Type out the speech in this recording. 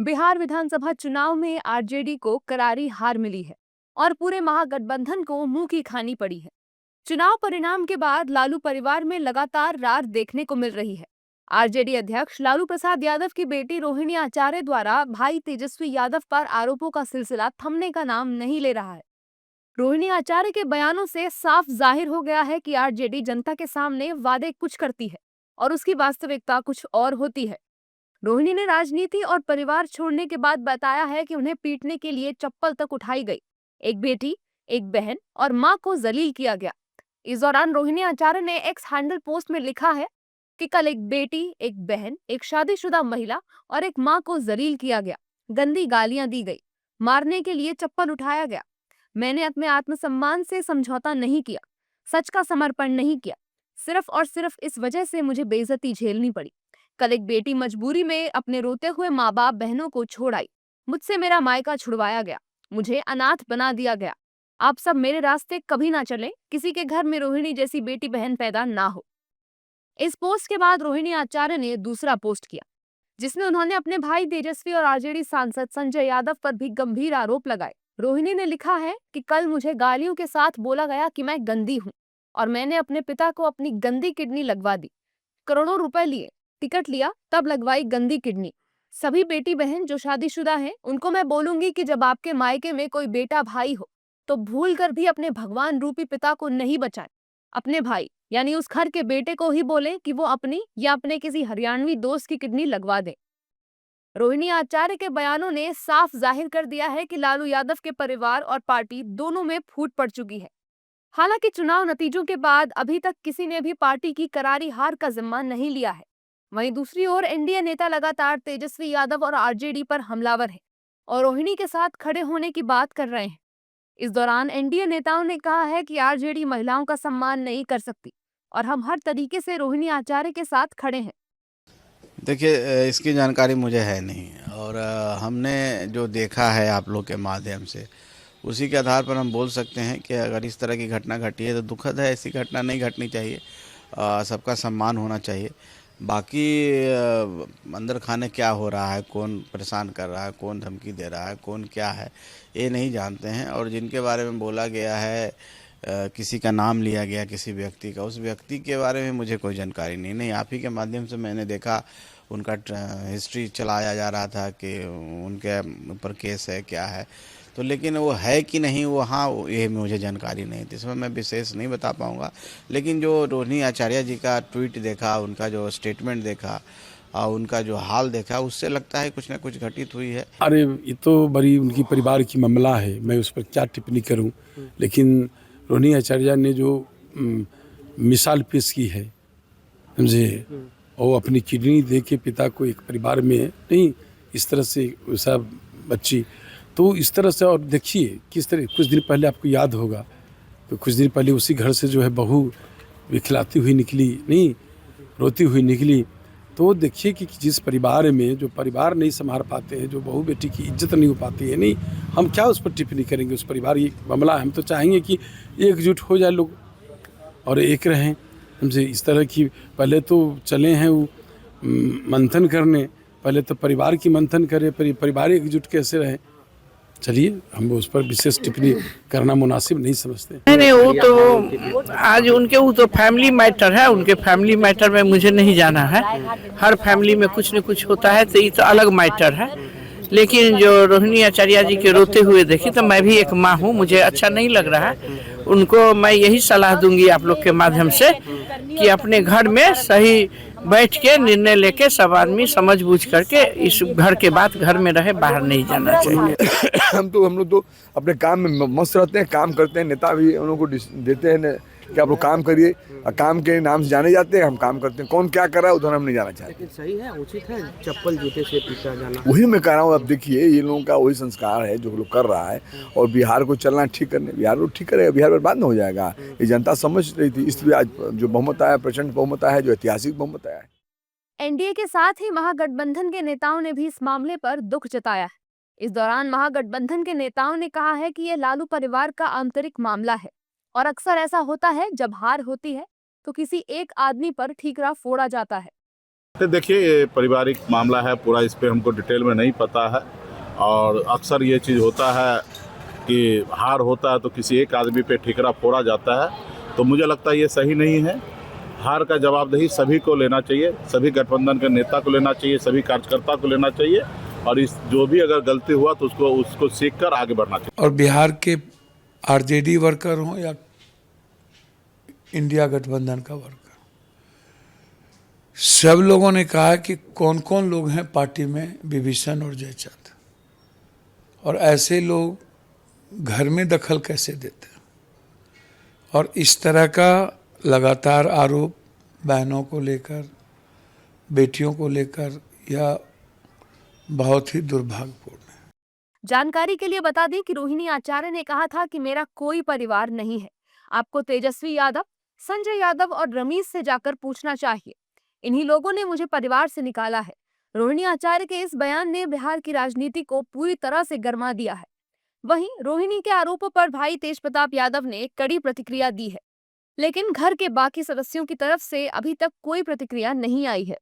बिहार विधानसभा चुनाव में आरजेडी को करारी हार मिली है और पूरे महागठबंधन को मुंह की खानी पड़ी है। चुनाव परिणाम के बाद लालू परिवार में लगातार रार देखने को मिल रही है। आरजेडी अध्यक्ष लालू प्रसाद यादव की बेटी रोहिणी आचार्य द्वारा भाई तेजस्वी यादव पर आरोपों का सिलसिला थमने का नाम नहीं ले रहा है। रोहिणी आचार्य के बयानों से साफ जाहिर हो गया है कि आरजेडी जनता के सामने वादे कुछ करती है और उसकी वास्तविकता कुछ और होती है। रोहिणी ने राजनीति और परिवार छोड़ने के बाद बताया है कि उन्हें पीटने के लिए चप्पल तक उठाई गई। एक बेटी, एक बहन और मां को जलील किया गया। इस दौरान रोहिणी आचार्य ने एक्स हैंडल पोस्ट में लिखा है कि कल एक बेटी, एक बहन, एक शादीशुदा महिला और एक मां को जलील किया गया, गंदी गालियां दी गई, मारने के लिए चप्पल उठाया गया। मैंने अपने आत्मसम्मान से समझौता नहीं किया, सच का समर्पण नहीं किया। सिर्फ और सिर्फ इस वजह से मुझे बेइज्जती झेलनी पड़ी। कल एक बेटी मजबूरी में अपने रोते हुए माँ बाप बहनों को छोड़ आई। मुझसे मेरा मायका छुड़वाया गया, मुझे अनाथ बना दिया गया। आप सब मेरे रास्ते कभी ना चले, किसी के घर में रोहिणी जैसी बेटी बहन पैदा ना हो। इस पोस्ट के बाद रोहिणी आचार्य ने दूसरा पोस्ट किया, जिसमें उन्होंने अपने भाई तेजस्वी और आरजेडी सांसद संजय यादव पर भी गंभीर आरोप लगाए। रोहिणी ने लिखा है कि कल मुझे गालियों के साथ बोला गया कि मैं गंदी हूँ और मैंने अपने पिता को अपनी गंदी किडनी लगवा दी। करोड़ों रुपए लिए, टिकट लिया, तब लगवाई गंदी किडनी। सभी बेटी बहन जो शादीशुदा हैं, उनको मैं बोलूंगी कि जब आपके मायके में कोई बेटा भाई हो, तो भूल कर भी अपने भगवान रूपी पिता को नहीं बचाएं। अपने भाई यानी उस घर के बेटे को ही बोलें कि वो अपनी या अपने किसी हरियाणवी दोस्त की किडनी लगवा दे। रोहिणी आचार्य के बयानों ने साफ जाहिर कर दिया है कि लालू यादव के परिवार और पार्टी दोनों में फूट पड़ चुकी है। हालांकि चुनाव नतीजों के बाद अभी तक किसी ने भी पार्टी की करारी हार का जिम्मा नहीं लिया है। वहीं दूसरी ओर एनडीए नेता लगातार तेजस्वी यादव और आरजेडी पर हमलावर हैं और रोहिणी के साथ खड़े होने की बात कर रहे हैं। इस दौरान एनडीए नेताओं ने कहा है कि आरजेडी महिलाओं का सम्मान नहीं कर सकती और हम हर तरीके से रोहिणी आचार्य के साथ खड़े हैं। देखिए, इसकी जानकारी मुझे है नहीं और हमने जो देखा है आप लोग के माध्यम से उसी के आधार पर हम बोल सकते हैं कि अगर इस तरह की घटना घटी है तो दुखद है। ऐसी घटना नहीं घटनी चाहिए। सबका सम्मान होना चाहिए। बाकी अंदर खाने क्या हो रहा है, कौन परेशान कर रहा है, कौन धमकी दे रहा है, कौन क्या है, ये नहीं जानते हैं। और जिनके बारे में बोला गया है, किसी का नाम लिया गया किसी व्यक्ति का, उस व्यक्ति के बारे में मुझे कोई जानकारी नहीं। आप ही के माध्यम से मैंने देखा, उनका हिस्ट्री चलाया जा रहा था कि उनके ऊपर केस है क्या है, तो लेकिन वो है कि नहीं वहाँ, ये मुझे जानकारी नहीं थी। इसमें मैं विशेष नहीं बता पाऊँगा। लेकिन जो रोहिणी आचार्य जी का ट्वीट देखा, उनका जो स्टेटमेंट देखा और उनका जो हाल देखा, उससे लगता है कुछ ना कुछ घटित हुई है। अरे ये तो बड़ी उनकी परिवार की मामला है, मैं उस पर क्या टिप्पणी करूं। लेकिन रोहिणी आचार्य ने जो मिसाल पेश की है, समझे, और अपनी किडनी दे के पिता को एक परिवार में नहीं इस तरह से वैसा बच्ची, तो इस तरह से। और देखिए किस तरह, कुछ दिन पहले आपको याद होगा तो कुछ दिन पहले उसी घर से जो है बहू विखलाती हुई निकली, नहीं रोती हुई निकली। तो देखिए कि जिस परिवार में जो परिवार नहीं संभाल पाते हैं, जो बहू बेटी की इज्जत नहीं हो पाती है, नहीं हम क्या उस पर टिप्पणी करेंगे। उस परिवार की मामला है, हम तो चाहेंगे कि एकजुट हो जाए लोग और एक रहें। हमसे इस तरह की पहले तो चले हैं वो मंथन करने, पहले तो परिवार की मंथन करे, परिवार एकजुट कैसे रहे। चलिए, हम उस पर विशेष टिप्पणी करना मुनासिब नहीं समझते। नहीं, वो तो आज उनके वो तो फैमिली मैटर है, उनके फैमिली मैटर में मुझे नहीं जाना है। हर फैमिली में कुछ न कुछ होता है, तो ये तो अलग मैटर है। लेकिन जो रोहिणी आचार्य जी के रोते हुए देखी, तो मैं भी एक माँ हूँ, मुझे अच्छा नहीं लग रहा है। उनको मैं यही सलाह दूंगी आप लोग के माध्यम से कि अपने घर में सही बैठ के निर्णय लेके सब आदमी समझ बूझ करके इस घर के बाद घर में रहे, बाहर नहीं जाना चाहिए। हम लोग तो अपने काम में मस्त रहते हैं, काम करते हैं। नेता भी हम लोग को देते हैं कि आप लोग काम करिए, और काम के नाम से जाने जाते हैं। हम काम करते हैं, कौन क्या कर रहा है उधर हम नहीं जाना चाहते। लेकिन सही है, उचित है चप्पल जूते से पीटा जाना? वही मैं कह रहा हूँ। अब देखिए, ये लोगों का वही संस्कार है जो लोग कर रहा है, और बिहार को चलना ठीक करने, बिहार को ठीक करेगा, बिहार बर्बाद न हो जाएगा। ये जनता समझ रही थी, इसलिए आज जो बहुमत आया, प्रचंड बहुमत आया है, जो ऐतिहासिक बहुमत आया है। एनडीए के साथ ही महागठबंधन के नेताओं ने भी इस मामले पर दुख जताया है। इस दौरान महागठबंधन के नेताओं ने कहा है कि यह लालू परिवार का आंतरिक मामला है और अक्सर ऐसा होता है जब हार होती है तो किसी एक आदमी पर ठीकरा फोड़ा जाता है। तो देखिए, ये पारिवारिक मामला है पूरा, इस पे हमको डिटेल में नहीं पता है। और अक्सर ये चीज़ होता है कि हार होता है तो किसी एक आदमी पे ठिकरा फोड़ा जाता है, तो मुझे लगता है ये सही नहीं है। हार का जवाबदेही सभी को लेना चाहिए, सभी गठबंधन के नेता को लेना चाहिए, सभी कार्यकर्ता को लेना चाहिए, और इस जो भी अगर गलती हुआ तो उसको सीख कर आगे बढ़ना चाहिए। और बिहार के आरजेडी वर्कर हों या इंडिया गठबंधन का वर्कर, सब लोगों ने कहा कि कौन कौन लोग हैं पार्टी में विभीषण और जयचंद, और ऐसे लोग घर में दखल कैसे देते हैं। और इस तरह का लगातार आरोप बहनों को लेकर, बेटियों को लेकर, यह बहुत ही दुर्भाग्यपूर्ण है। जानकारी के लिए बता दें कि रोहिणी आचार्य ने कहा था कि मेरा कोई परिवार नहीं है, आपको तेजस्वी यादव, संजय यादव और रमीश से जाकर पूछना चाहिए, इन्हीं लोगों ने मुझे परिवार से निकाला है। रोहिणी आचार्य के इस बयान ने बिहार की राजनीति को पूरी तरह से गरमा दिया है। वहीं रोहिणी के आरोपों पर भाई तेजप्रताप यादव ने कड़ी प्रतिक्रिया दी है, लेकिन घर के बाकी सदस्यों की तरफ से अभी तक कोई प्रतिक्रिया नहीं आई है।